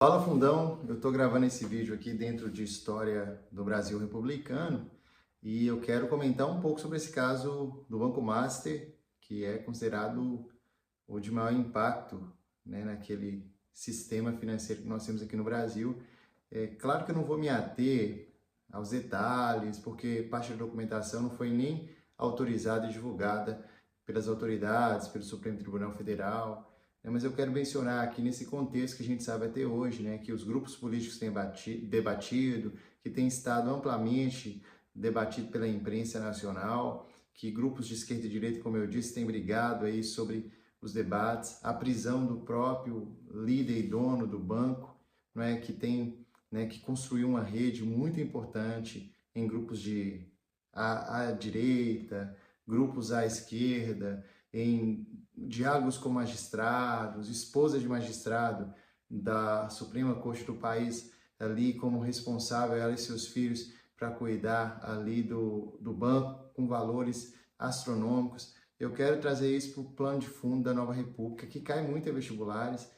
Fala Fundão, eu estou gravando esse vídeo aqui dentro de História do Brasil Republicano e eu quero comentar um pouco sobre esse caso do Banco Master, que é considerado o de maior impacto, né, naquele sistema financeiro que nós temos aqui no Brasil. É claro que eu não vou me ater aos detalhes, porque parte da documentação não foi nem autorizada e divulgada pelas autoridades, pelo Supremo Tribunal Federal. Mas eu quero mencionar aqui nesse contexto que a gente sabe até hoje, né, que os grupos políticos têm debatido, que tem estado amplamente debatido pela imprensa nacional, que grupos de esquerda e direita, como eu disse, têm brigado aí sobre os debates, a prisão do próprio líder e dono do banco, não é, que tem, né, que construiu uma rede muito importante em grupos de à direita, grupos à esquerda, em diálogos com magistrados, esposa de magistrado da Suprema Corte do país ali como responsável, ela e seus filhos, para cuidar ali do banco com valores astronômicos. Eu quero trazer isso para o plano de fundo da Nova República, que cai muito em vestibulares,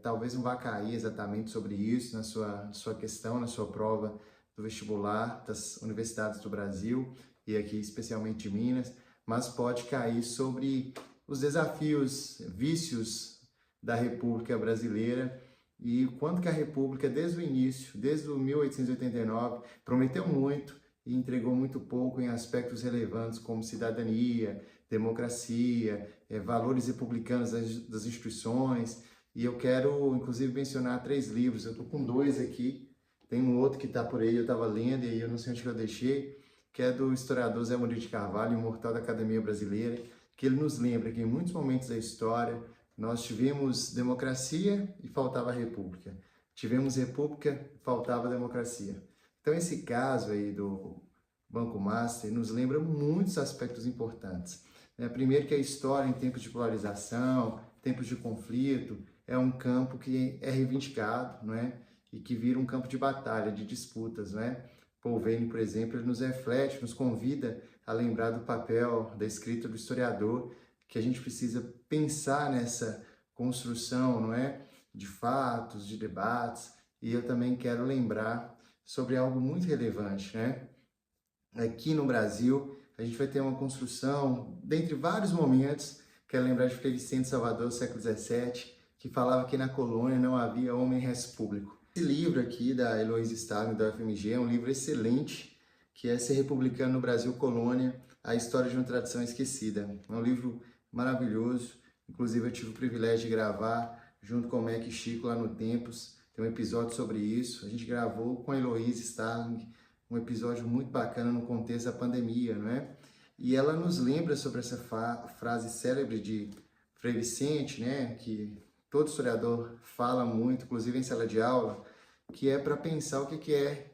talvez não vá cair exatamente sobre isso na sua questão, na sua prova do vestibular das universidades do Brasil e aqui especialmente de Minas, mas pode cair sobre os desafios, vícios da República Brasileira e o quanto que a República, desde o início, desde o 1889, prometeu muito e entregou muito pouco em aspectos relevantes como cidadania, democracia, valores republicanos das instituições. E eu quero, inclusive, mencionar 3 livros. Eu estou com 2 aqui, tem um outro que está por aí, eu estava lendo e aí eu não sei onde que eu deixei, que é do historiador Zé Murilo de Carvalho, imortal da Academia Brasileira, que ele nos lembra que em muitos momentos da história nós tivemos democracia e faltava república. Tivemos república e faltava democracia. Então esse caso aí do Banco Master nos lembra muitos aspectos importantes. Primeiro que a história em tempos de polarização, tempos de conflito, é um campo que é reivindicado, não é? E que vira um campo de batalha, de disputas, não é? Paul Veyne, por exemplo, ele nos reflete, nos convida a lembrar do papel da escrita do historiador, que a gente precisa pensar nessa construção, não é? De fatos, de debates, e eu também quero lembrar sobre algo muito relevante, né? Aqui no Brasil, a gente vai ter uma construção, dentre vários momentos, quero lembrar de Frei Vicente Salvador, século XVII, que falava que na colônia não havia homem res público. Esse livro aqui da Heloísa Starling, da UFMG, é um livro excelente, que é Ser Republicano no Brasil Colônia, a história de uma tradição esquecida. É um livro maravilhoso, inclusive eu tive o privilégio de gravar junto com o Mac e Chico lá no Tempos, tem um episódio sobre isso, a gente gravou com a Heloísa Starling, um episódio muito bacana no contexto da pandemia, não é? E ela nos lembra sobre essa frase célebre de Frei Vicente, né, que todo historiador fala muito, inclusive em sala de aula, que é para pensar o que é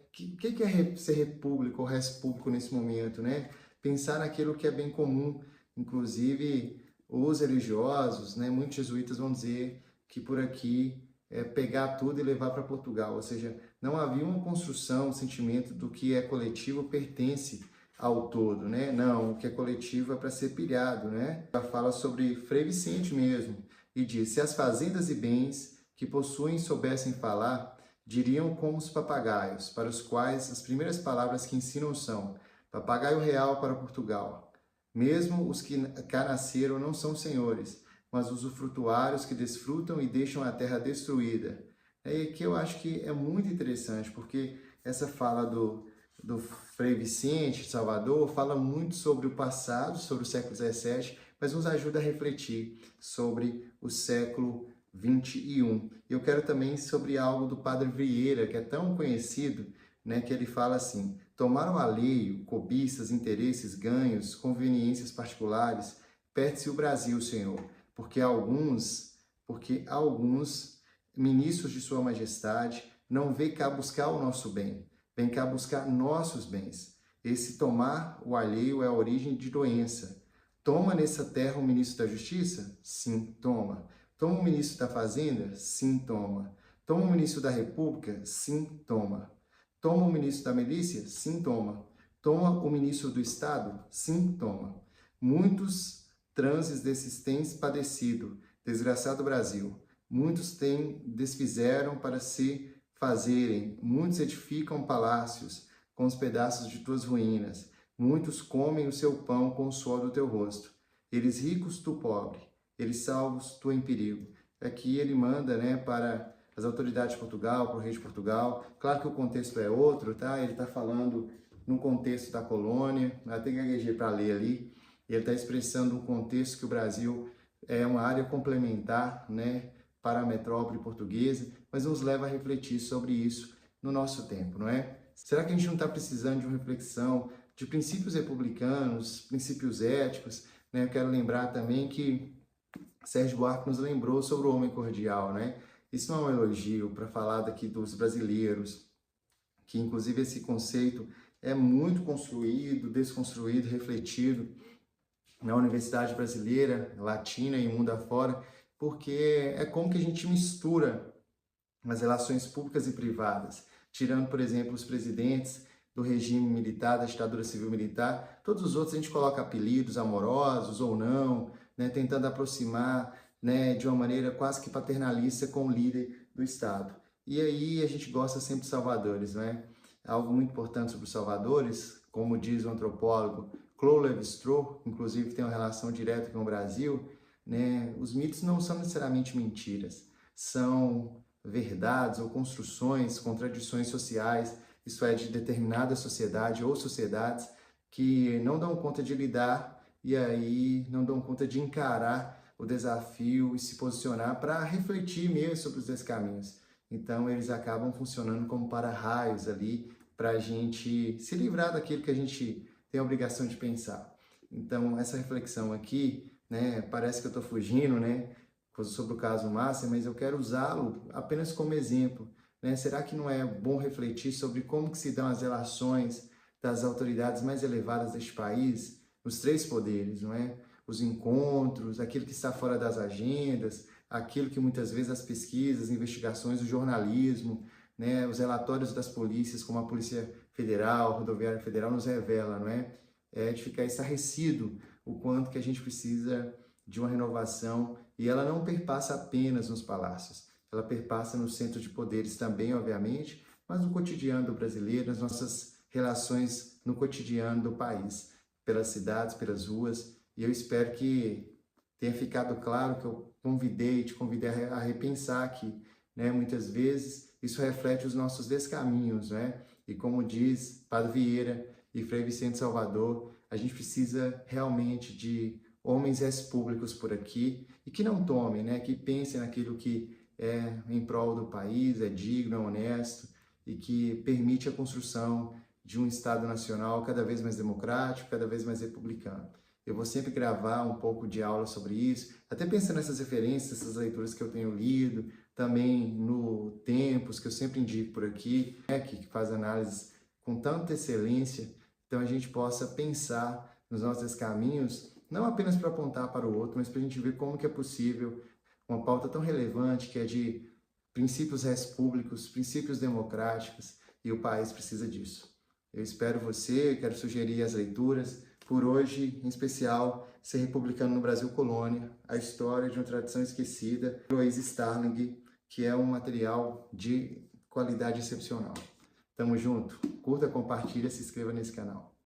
ser repúblico ou res público nesse momento, né? Pensar naquilo que é bem comum, inclusive os religiosos, né? Muitos jesuítas vão dizer que por aqui é pegar tudo e levar para Portugal, ou seja, não havia uma construção, um sentimento do que é coletivo pertence ao todo, né? Não, o que é coletivo é para ser pilhado, né? Ela fala sobre Frei Vicente mesmo, e diz: se as fazendas e bens que possuem soubessem falar, diriam como os papagaios, para os quais as primeiras palavras que ensinam são papagaio real para Portugal. Mesmo os que cá nasceram não são senhores, mas usufrutuários que desfrutam e deixam a terra destruída. E aqui eu acho que é muito interessante, porque essa fala do Frei Vicente de Salvador fala muito sobre o passado, sobre o século XVII, mas nos ajuda a refletir sobre o século XXI. Eu quero também sobre algo do Padre Vieira, que é tão conhecido, né, que ele fala assim: tomar o alheio, cobiças, interesses, ganhos, conveniências particulares, perde-se o Brasil, Senhor, porque alguns ministros de Sua Majestade não vêm cá buscar o nosso bem, vem cá buscar nossos bens. Esse tomar o alheio é a origem de doença. Toma nessa terra o ministro da Justiça? Sim, toma. Toma o ministro da Fazenda? Sim, toma. Toma o ministro da República? Sim, toma. Toma o ministro da Milícia? Sim, toma. Toma o ministro do Estado? Sim, toma. Muitos transes desses tens padecido, desgraçado Brasil. muitos desfizeram para se fazerem, muitos edificam palácios com os pedaços de tuas ruínas, muitos comem o seu pão com o suor do teu rosto. Eles ricos, tu pobre, eles salvos, tu em perigo. Aqui ele manda, né, para as autoridades de Portugal, para o rei de Portugal. Claro que o contexto é outro, tá? Ele está falando no contexto da colônia, até gaguejei para ler ali. Ele está expressando um contexto que o Brasil é uma área complementar, né, para a metrópole portuguesa, mas nos leva a refletir sobre isso no nosso tempo, não é? Será que a gente não está precisando de uma reflexão de princípios republicanos, princípios éticos, né? Eu quero lembrar também que Sérgio Buarque nos lembrou sobre o homem cordial, né? Isso não é um elogio para falar daqui dos brasileiros, que inclusive esse conceito é muito construído, desconstruído, refletido na Universidade Brasileira, Latina e mundo afora, porque é como que a gente mistura as relações públicas e privadas, tirando, por exemplo, os presidentes do regime militar, da ditadura civil-militar, todos os outros a gente coloca apelidos amorosos ou não, né, tentando aproximar, né, de uma maneira quase que paternalista com o líder do Estado. E aí a gente gosta sempre de salvadores, né? Algo muito importante sobre os salvadores, como diz o antropólogo Claude Lévi-Strauss, inclusive tem uma relação direta com o Brasil, né? Os mitos não são necessariamente mentiras, são verdades ou construções, contradições sociais, isso é, de determinada sociedade ou sociedades que não dão conta de lidar e aí não dão conta de encarar o desafio e se posicionar para refletir mesmo sobre os descaminhos. Então, eles acabam funcionando como para-raios ali para a gente se livrar daquilo que a gente tem a obrigação de pensar. Então, essa reflexão aqui, né, parece que eu estou fugindo, né, sobre o caso Master, mas eu quero usá-lo apenas como exemplo, né? Será que não é bom refletir sobre como que se dão as relações das autoridades mais elevadas deste país, os três poderes, não é? Os encontros, aquilo que está fora das agendas, aquilo que muitas vezes as pesquisas, investigações, o jornalismo, né, os relatórios das polícias, como a Polícia Federal, Rodoviária Federal, nos revela, não é? É de ficar estarrecido o quanto que a gente precisa de uma renovação, e ela não perpassa apenas nos palácios, ela perpassa no centro de poderes também, obviamente, mas no cotidiano do brasileiro, nas nossas relações no cotidiano do país, pelas cidades, pelas ruas, e eu espero que tenha ficado claro que eu te convidei a repensar aqui, né? Muitas vezes isso reflete os nossos descaminhos, né? E como diz Padre Vieira e Frei Vicente Salvador, a gente precisa realmente de homens públicos por aqui e que não tomem, né? Que pensem naquilo que é em prol do país, é digno, é honesto e que permite a construção de um Estado nacional cada vez mais democrático, cada vez mais republicano. Eu vou sempre gravar um pouco de aula sobre isso, até pensando nessas referências, essas leituras que eu tenho lido, também no Tempos, que eu sempre indico por aqui, né, que faz análises com tanta excelência, então a gente possa pensar nos nossos caminhos, não apenas para apontar para o outro, mas para a gente ver como que é possível uma pauta tão relevante que é de princípios res públicos, princípios democráticos, e o país precisa disso. Eu espero você, quero sugerir as leituras. Por hoje, em especial, Ser Republicano no Brasil Colônia, a história de uma tradição esquecida, Louise Starling, que é um material de qualidade excepcional. Tamo junto, curta, compartilha, se inscreva nesse canal.